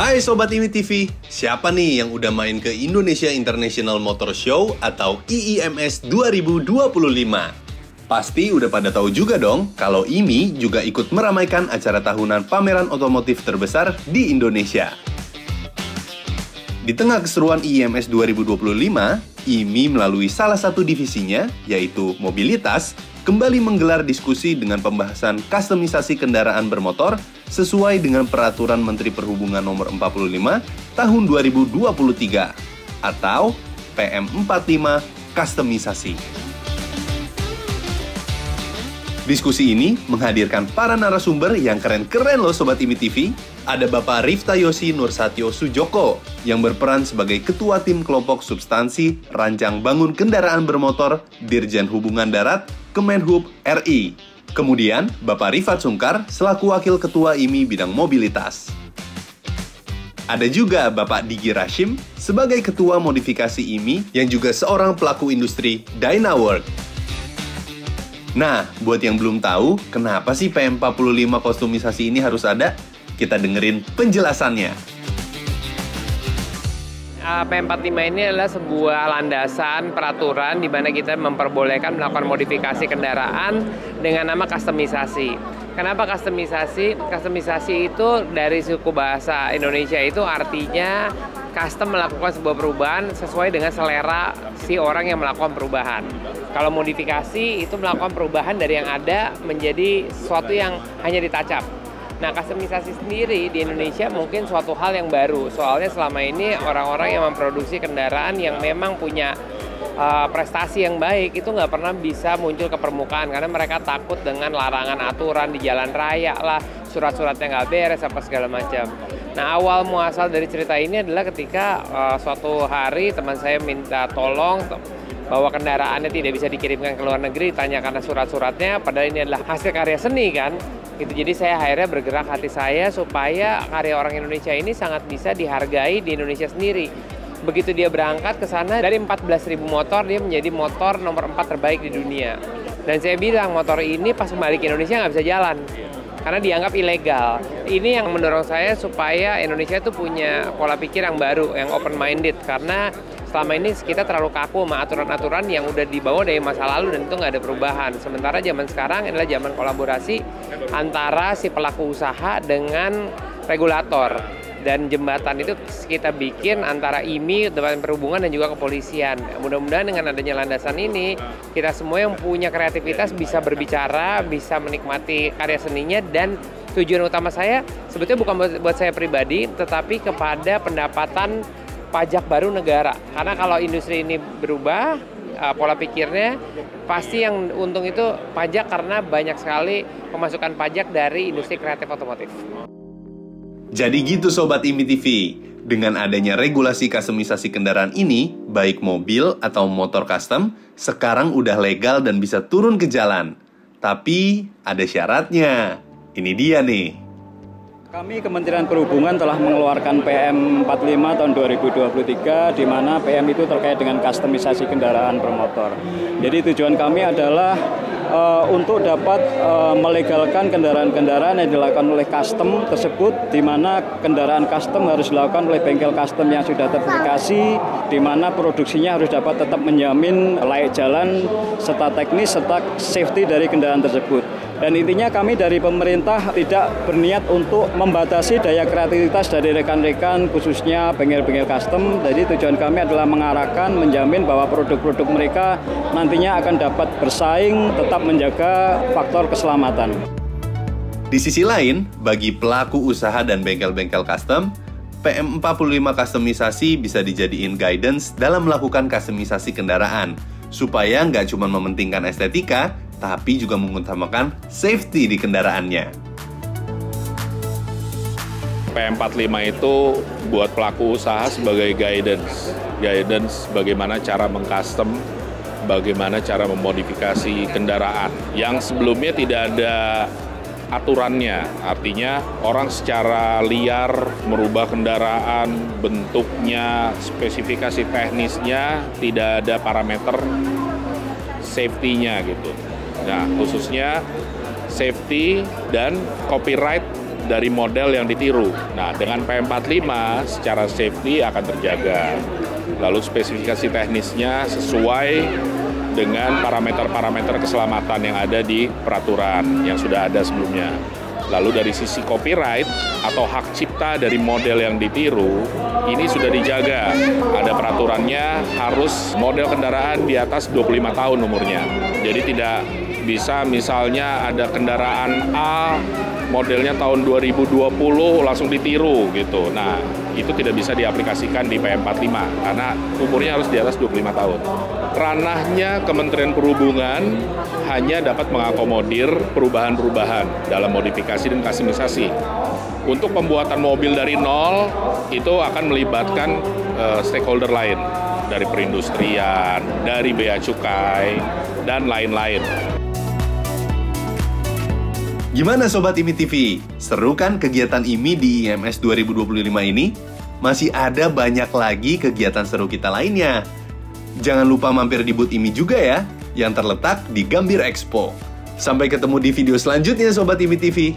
Hai Sobat IMI TV, siapa nih yang udah main ke Indonesia International Motor Show atau IIMS 2025? Pasti udah pada tahu juga dong kalau IMI juga ikut meramaikan acara tahunan pameran otomotif terbesar di Indonesia. Di tengah keseruan IIMS 2025, IMI melalui salah satu divisinya, yaitu mobilitas, kembali menggelar diskusi dengan pembahasan kustomisasi kendaraan bermotor sesuai dengan Peraturan Menteri Perhubungan Nomor 45 Tahun 2023 atau PM45 Kustomisasi. Diskusi ini menghadirkan para narasumber yang keren-keren loh Sobat IMI TV. Ada Bapak Riftayosi Nursatyo Sujoko yang berperan sebagai Ketua Tim Kelompok Substansi Rancang Bangun Kendaraan Bermotor Dirjen Hubungan Darat Kemenhub RI. Kemudian, Bapak Rifat Sungkar selaku Wakil Ketua IMI Bidang Mobilitas. Ada juga Bapak Digi Rashim sebagai Ketua Modifikasi IMI yang juga seorang pelaku industri Dynawork. Nah, buat yang belum tahu, kenapa sih PM45 kustomisasi ini harus ada? Kita dengerin penjelasannya. PM45 ini adalah sebuah landasan peraturan di mana kita memperbolehkan melakukan modifikasi kendaraan dengan nama kustomisasi. Kenapa kustomisasi? Kustomisasi itu dari suku bahasa Indonesia itu artinya custom melakukan sebuah perubahan sesuai dengan selera si orang yang melakukan perubahan. Kalau modifikasi itu melakukan perubahan dari yang ada menjadi sesuatu yang hanya ditacap. Nah, kustomisasi sendiri di Indonesia mungkin suatu hal yang baru. Soalnya selama ini orang-orang yang memproduksi kendaraan yang memang punya prestasi yang baik itu nggak pernah bisa muncul ke permukaan karena mereka takut dengan larangan aturan di jalan raya lah, surat-suratnya nggak beres apa segala macam. Nah, awal muasal dari cerita ini adalah ketika suatu hari teman saya minta tolong bahwa kendaraannya tidak bisa dikirimkan ke luar negeri, tanya karena surat-suratnya, padahal ini adalah hasil karya seni kan. Gitu. Jadi saya akhirnya bergerak hati saya supaya karya orang Indonesia ini sangat bisa dihargai di Indonesia sendiri. Begitu dia berangkat ke sana, dari 14.000 motor, dia menjadi motor nomor 4 terbaik di dunia. Dan saya bilang motor ini pas kembali ke Indonesia nggak bisa jalan. Karena dianggap ilegal. Ini yang mendorong saya supaya Indonesia itu punya pola pikir yang baru, yang open-minded. Karena selama ini kita terlalu kaku sama aturan-aturan yang udah dibawa dari masa lalu dan itu nggak ada perubahan. Sementara zaman sekarang adalah zaman kolaborasi antara si pelaku usaha dengan regulator. Dan jembatan itu kita bikin antara IMI, Departemen Perhubungan dan juga kepolisian. Mudah-mudahan dengan adanya landasan ini, kita semua yang punya kreativitas bisa berbicara, bisa menikmati karya seninya, dan tujuan utama saya sebetulnya bukan buat saya pribadi, tetapi kepada pendapatan pajak baru negara. Karena kalau industri ini berubah, pola pikirnya, pasti yang untung itu pajak karena banyak sekali pemasukan pajak dari industri kreatif otomotif. Jadi gitu Sobat IMI TV, dengan adanya regulasi kustomisasi kendaraan ini, baik mobil atau motor custom, sekarang udah legal dan bisa turun ke jalan. Tapi ada syaratnya, ini dia nih. Kami Kementerian Perhubungan telah mengeluarkan PM45 tahun 2023 di mana PM itu terkait dengan kustomisasi kendaraan bermotor. Jadi tujuan kami adalah untuk dapat melegalkan kendaraan-kendaraan yang dilakukan oleh custom tersebut, di mana kendaraan custom harus dilakukan oleh bengkel custom yang sudah terverifikasi, di mana produksinya harus dapat tetap menjamin layak jalan serta teknis serta safety dari kendaraan tersebut. Dan intinya kami dari pemerintah tidak berniat untuk membatasi daya kreativitas dari rekan-rekan khususnya bengkel-bengkel custom. Jadi tujuan kami adalah mengarahkan, menjamin bahwa produk-produk mereka nantinya akan dapat bersaing, tetap menjaga faktor keselamatan. Di sisi lain, bagi pelaku usaha dan bengkel-bengkel custom, PM45 kustomisasi bisa dijadiin guidance dalam melakukan kustomisasi kendaraan, supaya nggak cuma mementingkan estetika, tapi juga mengutamakan safety di kendaraannya. PM45 itu buat pelaku usaha sebagai guidance bagaimana cara mengcustom, bagaimana cara memodifikasi kendaraan yang sebelumnya tidak ada aturannya. Artinya orang secara liar merubah kendaraan, bentuknya, spesifikasi teknisnya, tidak ada parameter safety-nya gitu. Nah, khususnya safety dan copyright dari model yang ditiru. Nah, dengan PM45 secara safety akan terjaga. Lalu spesifikasi teknisnya sesuai dengan parameter-parameter keselamatan yang ada di peraturan yang sudah ada sebelumnya. Lalu dari sisi copyright atau hak cipta dari model yang ditiru, ini sudah dijaga. Ada peraturannya, harus model kendaraan di atas 25 tahun umurnya. Jadi tidak bisa misalnya ada kendaraan A, modelnya tahun 2020 langsung ditiru gitu. Nah, itu tidak bisa diaplikasikan di PM45 karena umurnya harus di atas 25 tahun. Ranahnya Kementerian Perhubungan hanya dapat mengakomodir perubahan-perubahan dalam modifikasi dan customisasi. Untuk pembuatan mobil dari nol itu akan melibatkan stakeholder lain dari perindustrian, dari Bea Cukai, dan lain-lain. Gimana Sobat IMI TV? Seru kan kegiatan IMI di IMS 2025 ini? Masih ada banyak lagi kegiatan seru kita lainnya. Jangan lupa mampir di booth IMI juga ya, yang terletak di Gambir Expo. Sampai ketemu di video selanjutnya Sobat IMI TV.